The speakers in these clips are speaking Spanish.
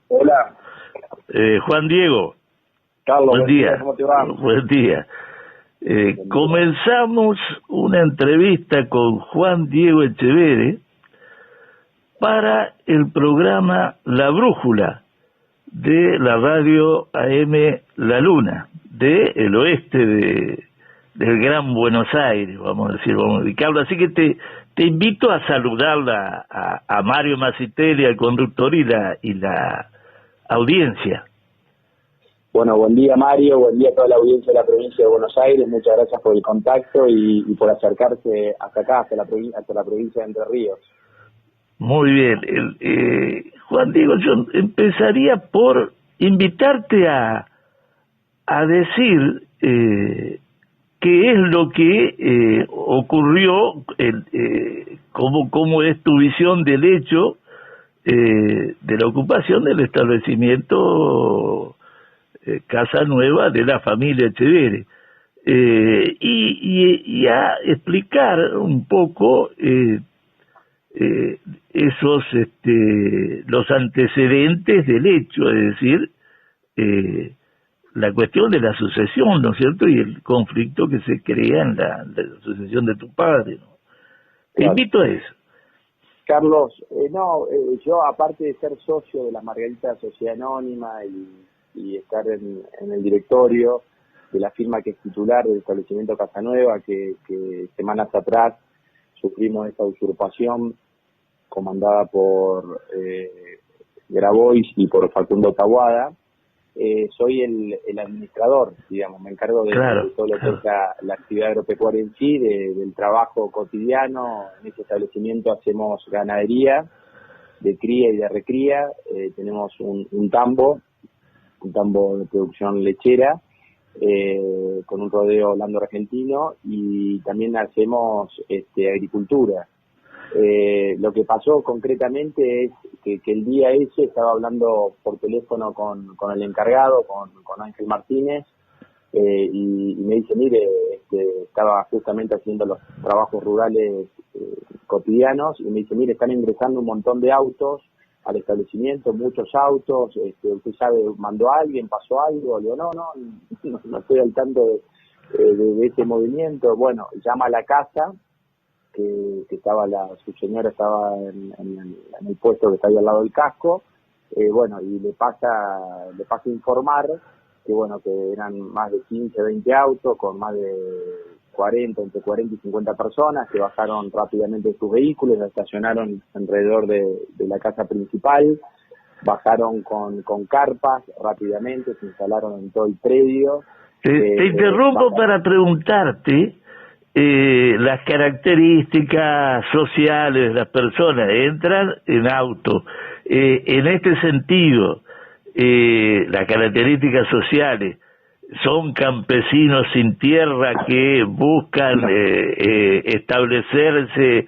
Hola. Juan Diego. Carlos, buen día. ¿Cómo te va? Buen día. Comenzamos una entrevista con Juan Diego Echeverri para el programa La Brújula de la radio AM La Luna, del oeste del Gran Buenos Aires, vamos a ubicarlo. Así que te invito a saludar a Mario Masitelli, al conductor y la audiencia. Bueno, buen día Mario, buen día a toda la audiencia de la provincia de Buenos Aires, muchas gracias por el contacto y por acercarse hasta acá, hasta la provincia de Entre Ríos. Muy bien. Juan Diego, yo empezaría por invitarte a decir qué es lo que ocurrió, cómo es tu visión del hecho de la ocupación del establecimiento Casa Nueva de la familia Echeverri, y a explicar un poco esos los antecedentes del hecho, es decir, la cuestión de la sucesión, ¿no es cierto? Y el conflicto que se crea en la sucesión de tu padre, ¿no? Te Claro. invito a eso. Carlos, yo aparte de ser socio de la Margarita Sociedad Anónima y estar en el directorio de la firma que es titular del establecimiento Casa Nueva, que semanas atrás sufrimos esta usurpación comandada por Grabois y por Facundo Taboada, soy el administrador, digamos, me encargo de todo lo que es la actividad agropecuaria en sí, del trabajo cotidiano. En este establecimiento hacemos ganadería de cría y de recría, tenemos un tambo de producción lechera, con un rodeo holando argentino, y también hacemos agricultura. Lo que pasó concretamente es que el día ese estaba hablando por teléfono con el encargado, con Ángel Martínez, y me dice, mire, estaba justamente haciendo los trabajos rurales cotidianos, y me dice, mire, están ingresando un montón de autos al establecimiento, muchos autos, usted sabe, mandó a alguien, pasó algo. Le digo, no estoy al tanto de ese movimiento. Bueno, llama a la casa, que estaba su señora estaba en el puesto que está ahí al lado del casco, y le pasa a informar que que eran más de 15, 20 autos con más de 40, entre 40 y 50 personas, que bajaron rápidamente de sus vehículos, se estacionaron alrededor de la casa principal, bajaron con carpas rápidamente, se instalaron en todo el predio. Te interrumpo para preguntarte las características sociales de las personas. Entran en auto. En este sentido, las características sociales son campesinos sin tierra que buscan establecerse,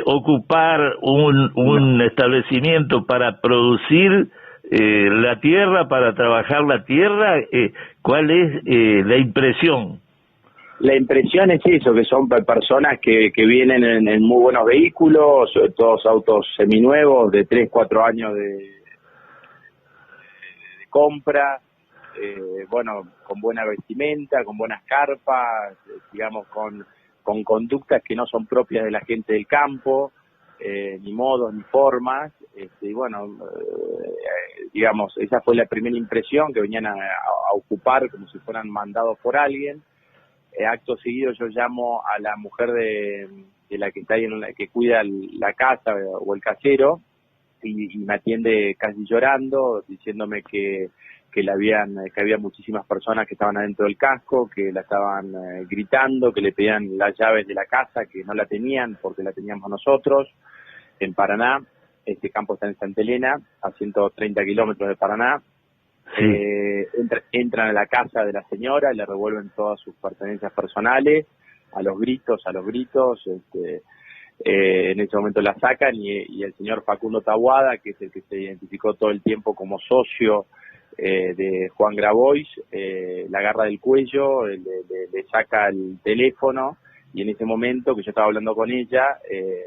ocupar un establecimiento para producir la tierra, para trabajar la tierra. ¿Cuál es la impresión? La impresión es eso, que son personas que vienen en muy buenos vehículos, todos autos seminuevos de 3, 4 años de compra, con buena vestimenta, con buenas carpas, digamos, con conductas que no son propias de la gente del campo, ni modos ni formas, digamos, esa fue la primera impresión, que venían a ocupar como si fueran mandados por alguien. Acto seguido yo llamo a la mujer de la que está ahí, que cuida la casa o el casero, y me atiende casi llorando, diciéndome que había muchísimas personas que estaban adentro del casco, que la estaban gritando, que le pedían las llaves de la casa, que no la tenían porque la teníamos nosotros en Paraná. Este campo está en Santa Elena, a 130 kilómetros de Paraná. Sí. Entran a la casa de la señora, le revuelven todas sus pertenencias personales, a los gritos, en ese momento la sacan, y el señor Facundo Taboada, que es el que se identificó todo el tiempo como socio de Juan Grabois, la agarra del cuello, le saca el teléfono y en ese momento que yo estaba hablando con ella,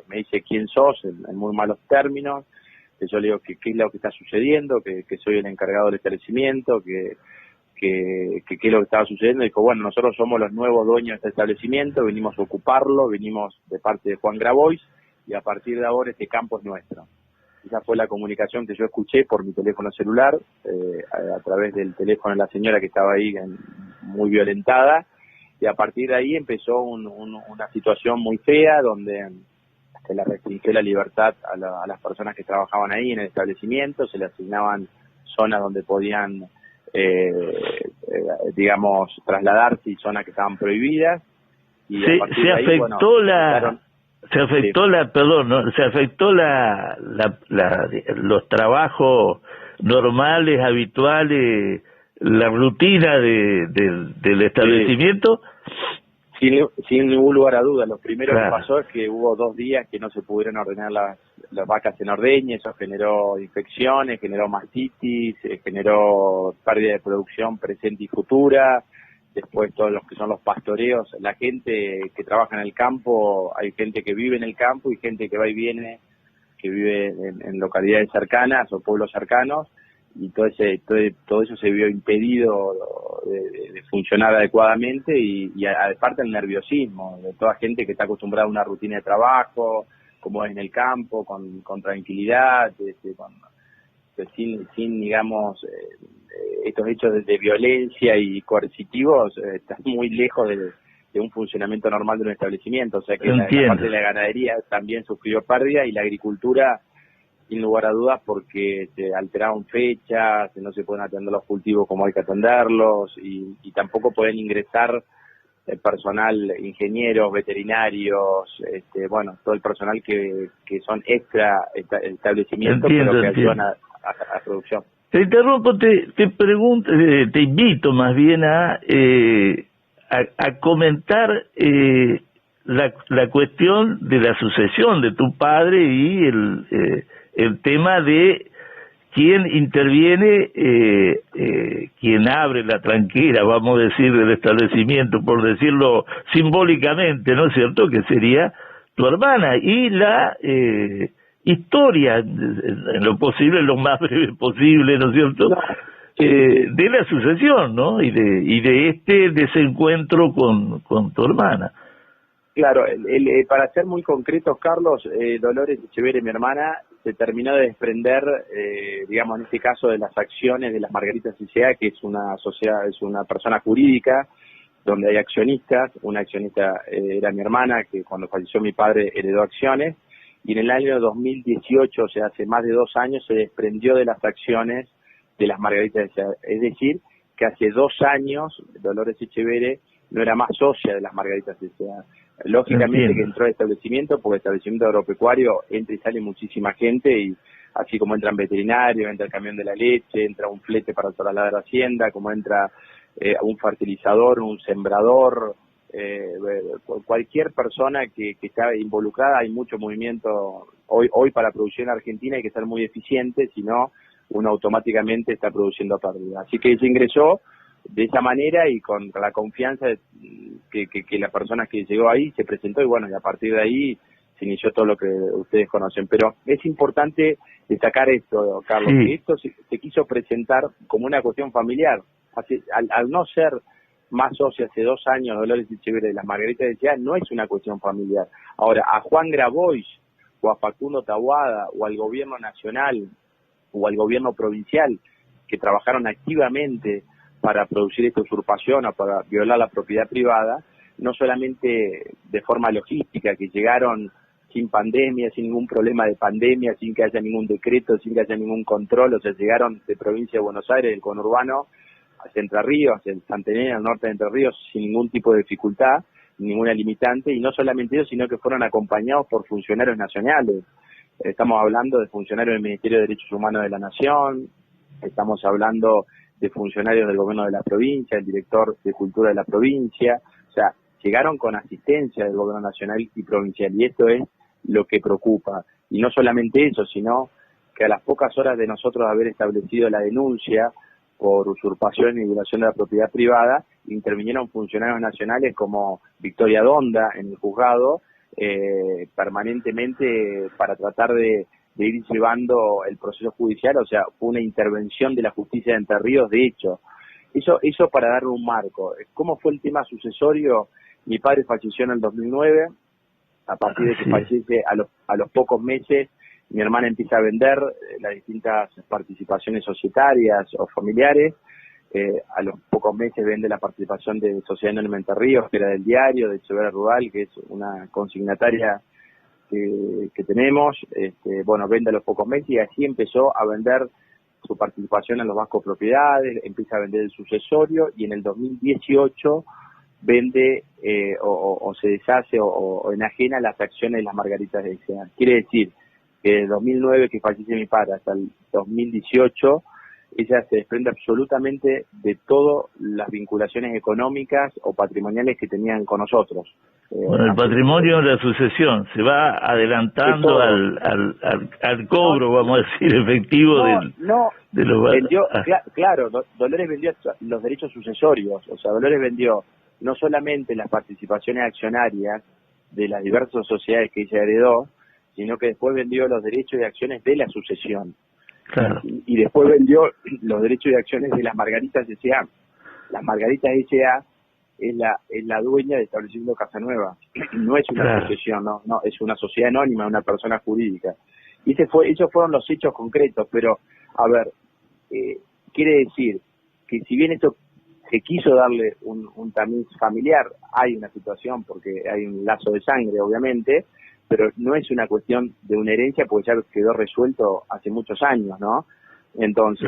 me dice quién sos, en muy malos términos, que yo le digo que qué es lo que está sucediendo, que soy el encargado del establecimiento, que qué es lo que estaba sucediendo. Dijo, bueno, nosotros somos los nuevos dueños de este establecimiento, venimos a ocuparlo, venimos de parte de Juan Grabois, y a partir de ahora este campo es nuestro. Esa fue la comunicación que yo escuché por mi teléfono celular, a través del teléfono de la señora que estaba ahí muy violentada, y a partir de ahí empezó una situación muy fea donde se le restringió la libertad a las personas que trabajaban ahí en el establecimiento, se le asignaban zonas donde podían, digamos, trasladarse, y zonas que estaban prohibidas, y a partir de ahí, bueno, se afectó los trabajos normales, habituales, la rutina del establecimiento. Sin ningún lugar a duda. Lo primero Claro. que pasó es que hubo 2 días que no se pudieron ordenar las vacas en ordeña, eso generó infecciones, generó mastitis, generó pérdida de producción presente y futura. Después todos los que son los pastoreos, la gente que trabaja en el campo, hay gente que vive en el campo y gente que va y viene, que vive en localidades cercanas o pueblos cercanos, y todo eso se vio impedido de funcionar adecuadamente, y aparte el nerviosismo de toda gente que está acostumbrada a una rutina de trabajo, como es en el campo, con tranquilidad, sin digamos, estos hechos de violencia y coercitivos están muy lejos de un funcionamiento normal de un establecimiento. O sea que la parte de la ganadería también sufrió pérdida, y la agricultura, sin lugar a dudas, porque se alteraron fechas, no se pueden atender los cultivos como hay que atenderlos, y tampoco pueden ingresar el personal, ingenieros, veterinarios, bueno, todo el personal que son extra establecimientos, pero que ayudan a producción. Te interrumpo, te pregunto, te invito más bien a comentar la cuestión de la sucesión de tu padre y el tema de quién interviene, quién abre la tranquera, vamos a decir, del establecimiento, por decirlo simbólicamente, ¿no es cierto?, que sería tu hermana, y la historia, en lo posible, lo más breve posible, ¿no es cierto?, de la sucesión, ¿no?, y de este desencuentro con tu hermana. Claro, para ser muy concretos, Carlos, Dolores Echeverre, mi hermana, se terminó de desprender, digamos, en este caso, de las acciones de las Margaritas S.A., que es una sociedad, es una persona jurídica, donde hay accionistas. Una accionista era mi hermana, que cuando falleció mi padre heredó acciones, y en el año 2018, o sea, hace más de 2 años, se desprendió de las acciones de las Margaritas S.A. Es decir, que hace 2 años Dolores Echeverre no era más socia de las Margaritas S.A. Lógicamente que entró al establecimiento, porque el establecimiento agropecuario entra y sale muchísima gente, y así como entran veterinarios, entra el camión de la leche, entra un flete para trasladar a Hacienda, como entra un fertilizador, un sembrador, cualquier persona que está involucrada. Hay mucho movimiento hoy para producción en Argentina, hay que ser muy eficiente, si no uno automáticamente está produciendo pérdida. Así que ella ingresó de esa manera, y con la confianza que la persona que llegó ahí se presentó, y bueno, y a partir de ahí se inició todo lo que ustedes conocen. Pero es importante destacar esto, Carlos, que esto se quiso presentar como una cuestión familiar. Al no ser más socia hace 2 años Dolores Echeverre de las Margaritas S.A., no es una cuestión familiar. Ahora, a Juan Grabois, o a Facundo Taboada, o al gobierno nacional, o al gobierno provincial, que trabajaron activamente para producir esta usurpación o para violar la propiedad privada, no solamente de forma logística, que llegaron sin pandemia, sin ningún problema de pandemia, sin que haya ningún decreto, sin que haya ningún control, o sea, llegaron de provincia de Buenos Aires, del conurbano, hacia Entre Ríos, hacia el Santenén, al norte de Entre Ríos, sin ningún tipo de dificultad, ninguna limitante, y no solamente eso, sino que fueron acompañados por funcionarios nacionales. Estamos hablando de funcionarios del Ministerio de Derechos Humanos de la Nación, estamos hablando de funcionarios del gobierno de la provincia, el director de Cultura de la provincia. O sea, llegaron con asistencia del gobierno nacional y provincial, y esto es lo que preocupa. Y no solamente eso, sino que a las pocas horas de nosotros haber establecido la denuncia por usurpación y violación de la propiedad privada, intervinieron funcionarios nacionales como Victoria Donda en el juzgado, permanentemente para tratar de ir llevando el proceso judicial. O sea, fue una intervención de la justicia de Entre Ríos, de hecho. Eso para darle un marco. ¿Cómo fue el tema sucesorio? Mi padre falleció en el 2009, a partir de que fallece, a los pocos meses, mi hermana empieza a vender las distintas participaciones societarias o familiares. A los pocos meses vende la participación de Sociedad Anónima Entre Ríos, que era del diario, de Echeverría Rural, que es una consignataria que tenemos. Bueno, vende a los pocos meses y así empezó a vender su participación en los bancos propiedades, empieza a vender el sucesorio y en el 2018 vende o se deshace o enajena las acciones de las Margaritas de S.A. Quiere decir que desde 2009, que fallece mi padre, hasta el 2018, ella se desprende absolutamente de todas las vinculaciones económicas o patrimoniales que tenían con nosotros. Bueno, el patrimonio de la sucesión se va adelantando al cobro, vamos a decir, efectivo de los... Vendió, claro, Dolores vendió los derechos sucesorios. O sea, Dolores vendió no solamente las participaciones accionarias de las diversas sociedades que ella heredó, sino que después vendió los derechos y acciones de la sucesión. Claro. Y después vendió los derechos y acciones de las Margaritas S.A. Las Margaritas S.A. es la dueña de establecimiento Casanueva. No es una sucesión, no, es una sociedad anónima, una persona jurídica. Y esos fueron los hechos concretos, pero, a ver, quiere decir que si bien esto se quiso darle un tamiz familiar, hay una situación porque hay un lazo de sangre, obviamente, pero no es una cuestión de una herencia porque ya quedó resuelto hace muchos años, ¿no? Entonces,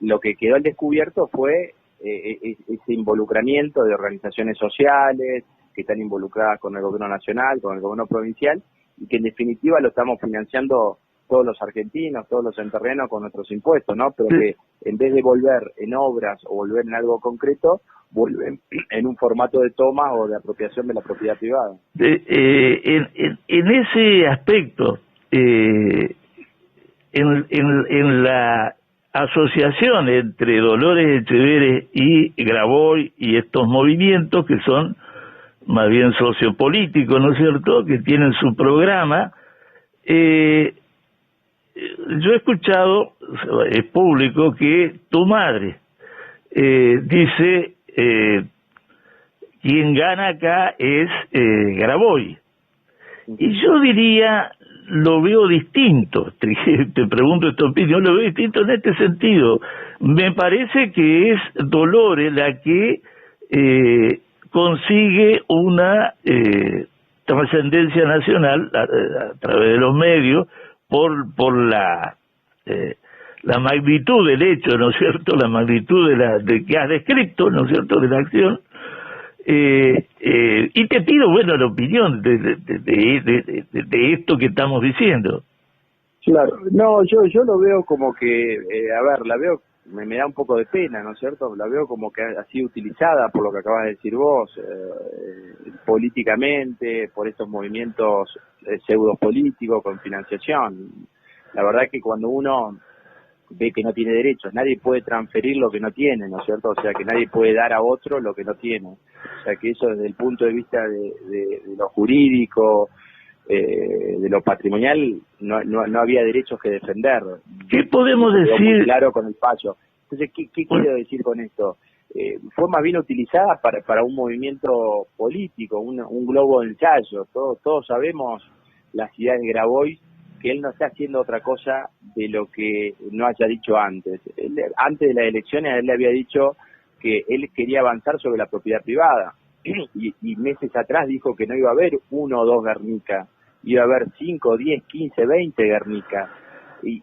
lo que quedó al descubierto fue ese involucramiento de organizaciones sociales que están involucradas con el gobierno nacional, con el gobierno provincial, y que en definitiva lo estamos financiando todos los argentinos, todos los entrerrianos con nuestros impuestos, ¿no? Pero que en vez de volver en obras o volver en algo concreto, vuelven en un formato de toma o de apropiación de la propiedad privada. En ese aspecto, en la asociación entre Dolores Echeverría y Graboy y estos movimientos que son más bien sociopolíticos, ¿no es cierto?, que tienen su programa, yo he escuchado, es público, que tu madre dice quien gana acá es Graboy. Y yo diría, lo veo distinto, te pregunto esta opinión, lo veo distinto en este sentido. Me parece que es Dolores la que consigue una trascendencia nacional a través de los medios por la magnitud del hecho, ¿no es cierto?, la magnitud de que has descrito, ¿no es cierto?, de la acción. Y te pido, bueno, la opinión de esto que estamos diciendo. Claro, no, yo lo veo como que, a ver, la veo, me da un poco de pena, ¿no es cierto? La veo como que ha sido utilizada por lo que acabas de decir vos, políticamente, por estos movimientos pseudopolíticos con financiación. La verdad es que cuando uno ve que no tiene derechos, nadie puede transferir lo que no tiene, ¿no es cierto? O sea, que nadie puede dar a otro lo que no tiene. O sea, que eso desde el punto de vista de lo jurídico, de lo patrimonial, no había derechos que defender. ¿Qué podemos decir? Muy claro con el fallo. Entonces, ¿qué quiero decir con esto? Fue más bien utilizada para un movimiento político, un globo de ensayo. Todos sabemos las ideas de Grabois, que él no está haciendo otra cosa de lo que no haya dicho antes. Antes de las elecciones, él le había dicho que él quería avanzar sobre la propiedad privada. Y meses atrás dijo que no iba a haber 1 o 2 Guernica, iba a haber 5, 10, 15, 20 Guernica. Y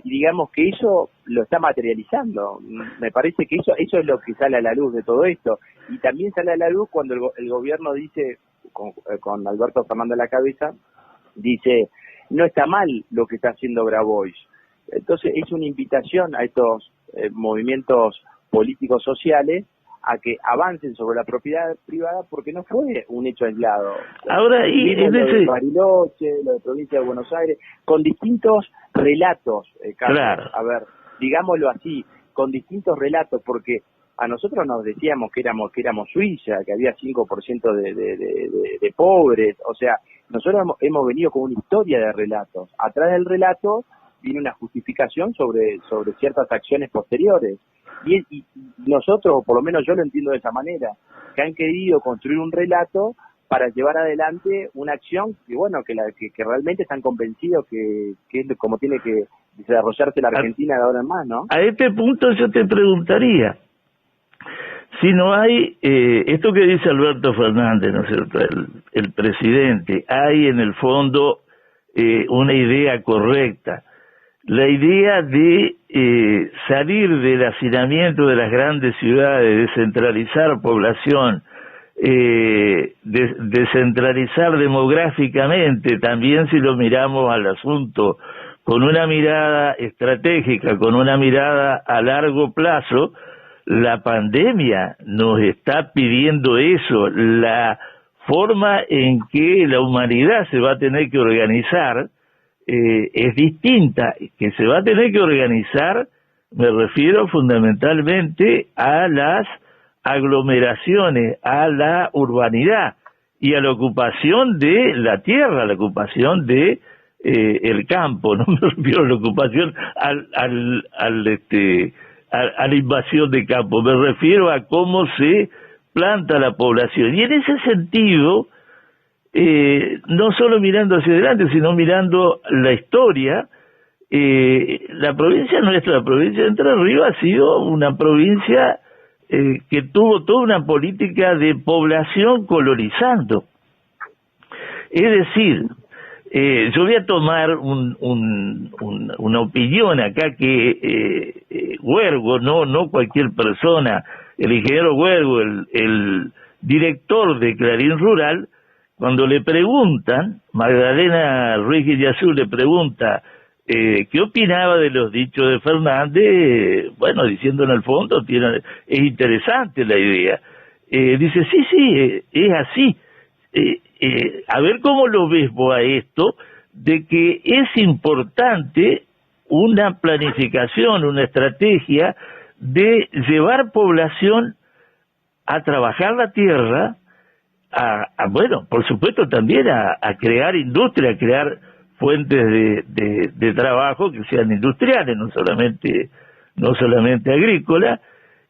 digamos que eso lo está materializando. Me parece que eso es lo que sale a la luz de todo esto. Y también sale a la luz cuando el gobierno dice, con Alberto Fernández a la cabeza, dice, no está mal lo que está haciendo Grabois. Entonces es una invitación a estos movimientos políticos sociales a que avancen sobre la propiedad privada, porque no fue un hecho aislado. Ahora, y lo de Bariloche, lo de Provincia de Buenos Aires, con distintos relatos, Carlos. Claro. A ver, digámoslo así, con distintos relatos, porque a nosotros nos decíamos que éramos Suiza, que había 5% de pobres. O sea, nosotros hemos venido con una historia de relatos. Atrás del relato viene una justificación sobre ciertas acciones posteriores. Y nosotros, o por lo menos yo lo entiendo de esa manera, que han querido construir un relato para llevar adelante una acción que, bueno, que realmente están convencidos que es como tiene que desarrollarse la Argentina de ahora en más, ¿no? A este punto yo te preguntaría, si no hay, esto que dice Alberto Fernández, ¿no es cierto?, el presidente, hay en el fondo una idea correcta, la idea de salir del hacinamiento de las grandes ciudades, descentralizar población, descentralizar demográficamente, también si lo miramos al asunto con una mirada estratégica, con una mirada a largo plazo. La pandemia nos está pidiendo eso, la forma en que la humanidad se va a tener que organizar es distinta, que se va a tener que organizar, me refiero fundamentalmente a las aglomeraciones, a la urbanidad y a la ocupación de la tierra, a la ocupación de el campo, no me refiero a la ocupación a la invasión de campo, me refiero a cómo se planta la población. Y en ese sentido, no solo mirando hacia adelante, sino mirando la historia, la provincia nuestra, la provincia de Entre Ríos, ha sido una provincia que tuvo toda una política de población colonizando. Es decir, yo voy a tomar una opinión acá que Huergo, no cualquier persona, el ingeniero Huergo, el director de Clarín Rural, cuando le preguntan, Magdalena Ruiz Guillazú le pregunta qué opinaba de los dichos de Fernández, bueno, diciendo en el fondo, es interesante la idea. Dice, sí, es así. A ver cómo lo ves vos a esto, de que es importante una planificación, una estrategia de llevar población a trabajar la tierra, bueno, por supuesto también a crear industria, a crear fuentes de trabajo que sean industriales, no solamente agrícolas,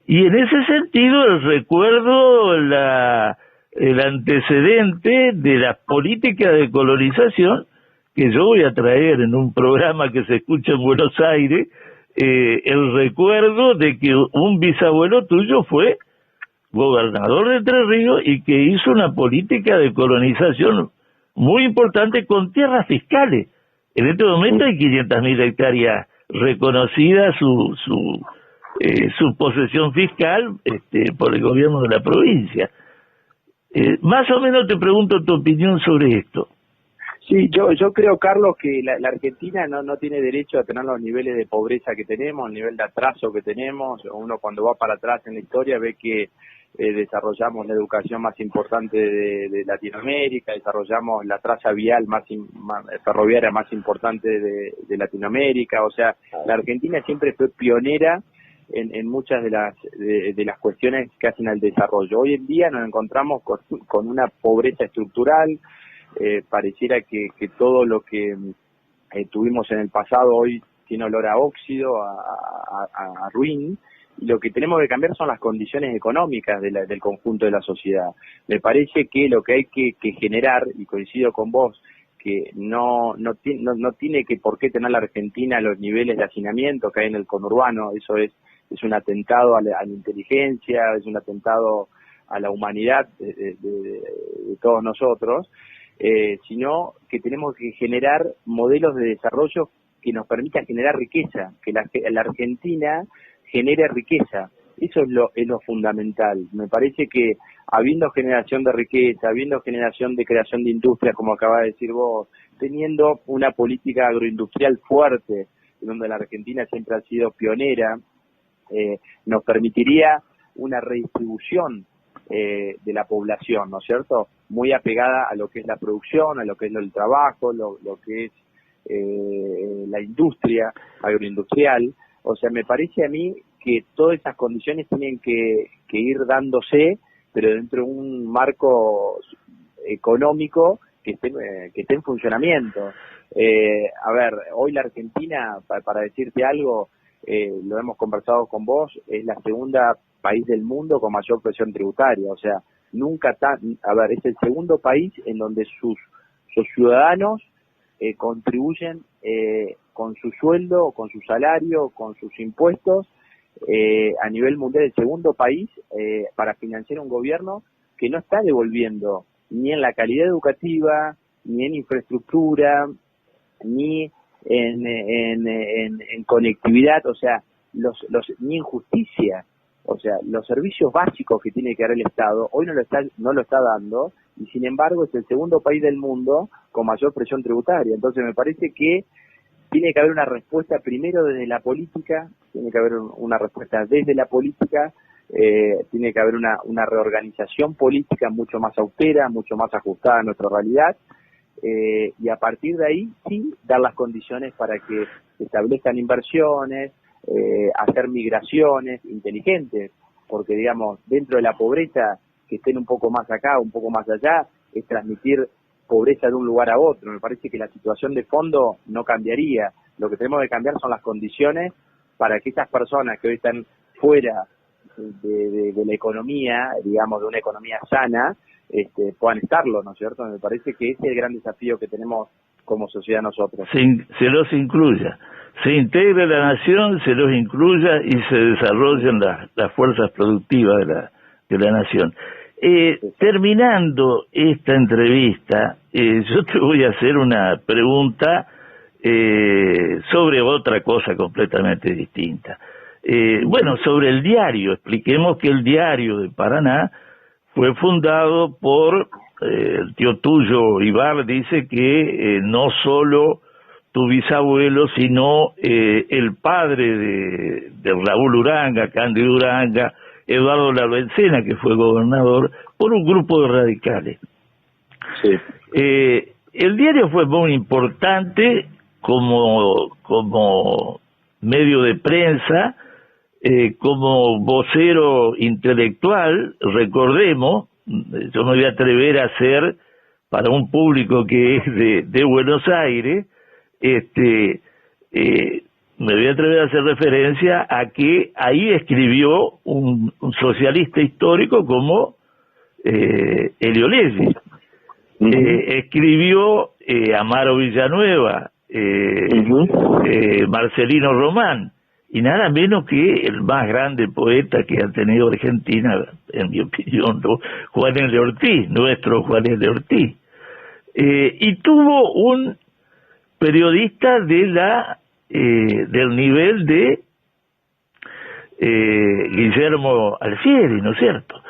y en ese sentido recuerdo el antecedente de la política de colonización que yo voy a traer en un programa que se escucha en Buenos Aires, el recuerdo de que un bisabuelo tuyo fue gobernador de Entre Ríos y que hizo una política de colonización muy importante con tierras fiscales. En este momento hay 500.000 hectáreas reconocidas su posesión fiscal por el gobierno de la provincia. Más o menos te pregunto tu opinión sobre esto. Sí, yo creo, Carlos, que la Argentina no tiene derecho a tener los niveles de pobreza que tenemos, el nivel de atraso que tenemos. Uno cuando va para atrás en la historia ve que desarrollamos la educación más importante de Latinoamérica, desarrollamos la traza vial ferroviaria más importante de Latinoamérica. O sea, la Argentina siempre fue pionera en muchas de las cuestiones que hacen al desarrollo. Hoy en día nos encontramos con una pobreza estructural. Pareciera que todo lo que tuvimos en el pasado hoy tiene olor a óxido, a ruin, y lo que tenemos que cambiar son las condiciones económicas del conjunto de la sociedad. Me parece que lo que hay que generar, y coincido con vos, que no tiene que por qué tener la Argentina los niveles de hacinamiento que hay en el conurbano. Eso es un atentado a la inteligencia, es un atentado a la humanidad de todos nosotros. Sino que tenemos que generar modelos de desarrollo que nos permitan generar riqueza, que la Argentina genere riqueza. Eso es lo fundamental. Me parece que habiendo generación de riqueza, habiendo generación de creación de industria, como acaba de decir vos, teniendo una política agroindustrial fuerte, donde la Argentina siempre ha sido pionera, nos permitiría una redistribución de la población, ¿no es cierto?, muy apegada a lo que es la producción, a lo que es el trabajo, lo que es la industria agroindustrial. O sea, me parece a mí que todas esas condiciones tienen que ir dándose, pero dentro de un marco económico que esté en funcionamiento. A ver, hoy la Argentina, para decirte algo, lo hemos conversado con vos, es la segunda país del mundo con mayor presión tributaria, o sea, es el segundo país en donde sus ciudadanos contribuyen con su sueldo, con su salario, con sus impuestos, a nivel mundial, el segundo país para financiar un gobierno que no está devolviendo ni en la calidad educativa, ni en infraestructura, ni en conectividad, o sea, ni en justicia. O sea, los servicios básicos que tiene que dar el Estado, hoy no lo está dando, y sin embargo es el segundo país del mundo con mayor presión tributaria. Entonces me parece que tiene que haber una respuesta primero desde la política, tiene que haber una respuesta desde la política, tiene que haber una reorganización política mucho más austera, mucho más ajustada a nuestra realidad, y a partir de ahí sí dar las condiciones para que se establezcan inversiones, hacer migraciones inteligentes, porque digamos, dentro de la pobreza, que estén un poco más acá, un poco más allá, es transmitir pobreza de un lugar a otro. Me parece que la situación de fondo no cambiaría. Lo que tenemos que cambiar son las condiciones para que esas personas que hoy están fuera de la economía, digamos, de una economía sana, puedan estarlo, ¿no es cierto? Me parece que ese es el gran desafío que tenemos como sociedad nosotros. Se los incluya, se integre la nación, se los incluya y se desarrollen las fuerzas productivas de la nación. Terminando esta entrevista, yo te voy a hacer una pregunta sobre otra cosa completamente distinta. Bueno, sobre el diario. Expliquemos que el Diario de Paraná fue fundado por el tío tuyo, Ibar, dice que no solo tu bisabuelo, sino el padre de Raúl Uranga, Cándido Uranga, Eduardo Larbencena, que fue gobernador, por un grupo de radicales. Sí. El diario fue muy importante como medio de prensa, como vocero intelectual. Recordemos, yo me voy a atrever a hacer, para un público que es de Buenos Aires, me voy a atrever a hacer referencia a que ahí escribió un socialista histórico como Elio Lessi. Escribió Amaro Villanueva, Marcelino Román, y nada menos que el más grande poeta que ha tenido Argentina, en mi opinión, ¿no? Juan L. Ortiz, nuestro Juan L. Ortiz. Y tuvo un periodista del nivel de Guillermo Alfieri, ¿no es cierto?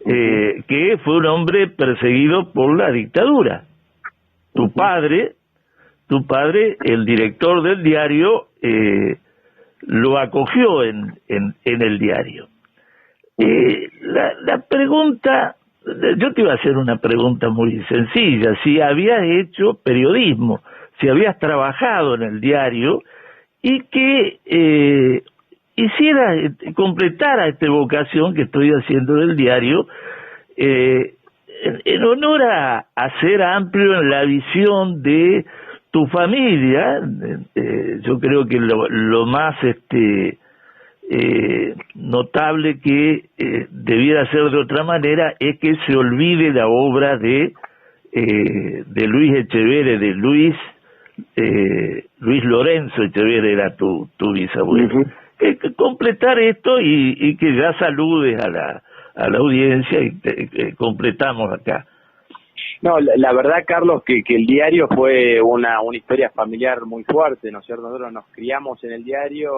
Que fue un hombre perseguido por la dictadura. Tu padre, el director del diario, lo acogió en el diario. La pregunta, yo te iba a hacer una pregunta muy sencilla: si habías hecho periodismo, si habías trabajado en el diario, y que completara esta vocación que estoy haciendo del diario, en honor a ser amplio en la visión de tu familia. Yo creo que lo más notable que debiera ser de otra manera es que se olvide la obra de Luis Echeverre, de Luis Lorenzo Echeverre, era tu bisabuelo. Que completar esto y que ya saludes a la audiencia y completamos acá. No, la verdad, Carlos, que el diario fue una historia familiar muy fuerte, ¿no es cierto? Nosotros nos criamos en el diario,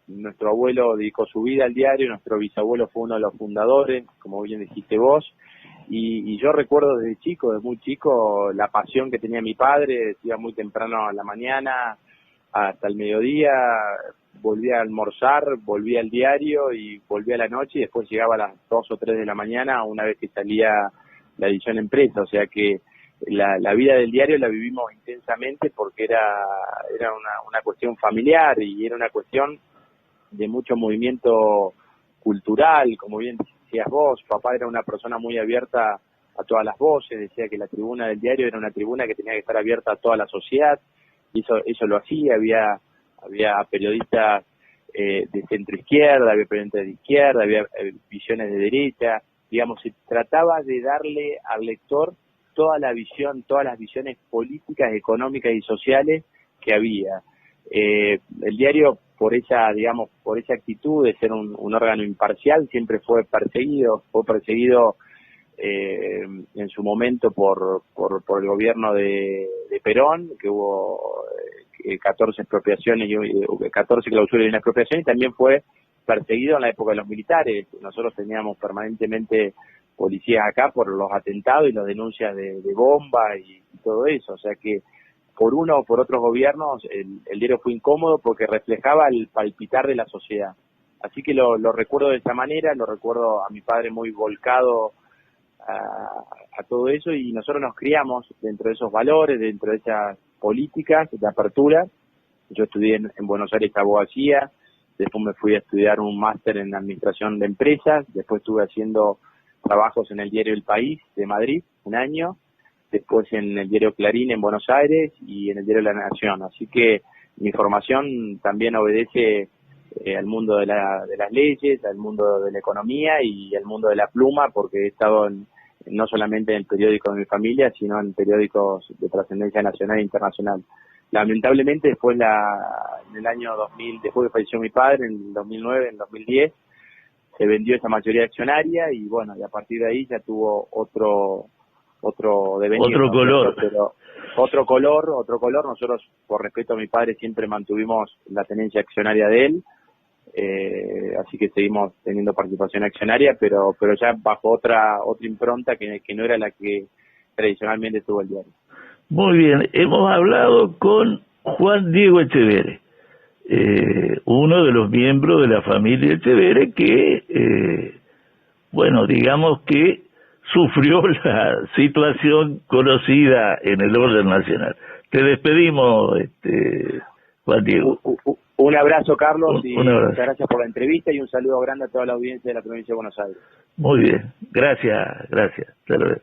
nuestro abuelo dedicó su vida al diario, nuestro bisabuelo fue uno de los fundadores, como bien dijiste vos, y yo recuerdo desde muy chico, la pasión que tenía mi padre. Iba muy temprano a la mañana hasta el mediodía, volvía a almorzar, volvía al diario y volvía a la noche, y después llegaba a las 2 o 3 de la mañana una vez que salía la edición impresa. O sea que la vida del diario la vivimos intensamente porque era una cuestión familiar, y era una cuestión de mucho movimiento cultural, como bien decías vos. Papá era una persona muy abierta a todas las voces, decía que la tribuna del diario era una tribuna que tenía que estar abierta a toda la sociedad, y eso lo hacía. Había periodistas de centro izquierda, había periodistas de izquierda, había visiones de derecha, digamos, se trataba de darle al lector toda la visión, todas las visiones políticas, económicas y sociales que había. El diario, por esa actitud de ser un órgano imparcial, siempre fue perseguido en su momento por el gobierno de Perón, que hubo 14 expropiaciones, 14 clausuras y una expropiación, y también fue perseguido en la época de los militares. Nosotros teníamos permanentemente policías acá por los atentados y las denuncias de bomba y todo eso, o sea que por uno o por otros gobiernos el diario fue incómodo porque reflejaba el palpitar de la sociedad. Así que lo recuerdo de esa manera, lo recuerdo a mi padre muy volcado a todo eso, y nosotros nos criamos dentro de esos valores, dentro de esas políticas de apertura. Yo estudié en Buenos Aires abogacía, después me fui a estudiar un máster en administración de empresas, después estuve haciendo trabajos en el diario El País de Madrid, un año, después en el diario Clarín en Buenos Aires y en el diario La Nación. Así que mi formación también obedece al mundo de las leyes, al mundo de la economía y al mundo de la pluma, porque he estado no solamente en el periódico de mi familia, sino en periódicos de trascendencia nacional e internacional. Lamentablemente después en el año 2000, después que falleció mi padre, en el 2009, en 2010, se vendió esa mayoría accionaria y bueno, y a partir de ahí ya tuvo otro devenir. Otro color. Pero otro color. Nosotros, por respeto a mi padre, siempre mantuvimos la tenencia accionaria de él, así que seguimos teniendo participación accionaria, pero ya bajo otra impronta que no era la que tradicionalmente tuvo el diario. Muy bien, hemos hablado con Juan Diego Echeverre, uno de los miembros de la familia Echeverre que, bueno, digamos que sufrió la situación conocida en el orden nacional. Te despedimos, Juan Diego. Un abrazo, Carlos, y un abrazo. Muchas gracias por la entrevista y un saludo grande a toda la audiencia de la provincia de Buenos Aires. Muy bien, gracias. Hasta luego.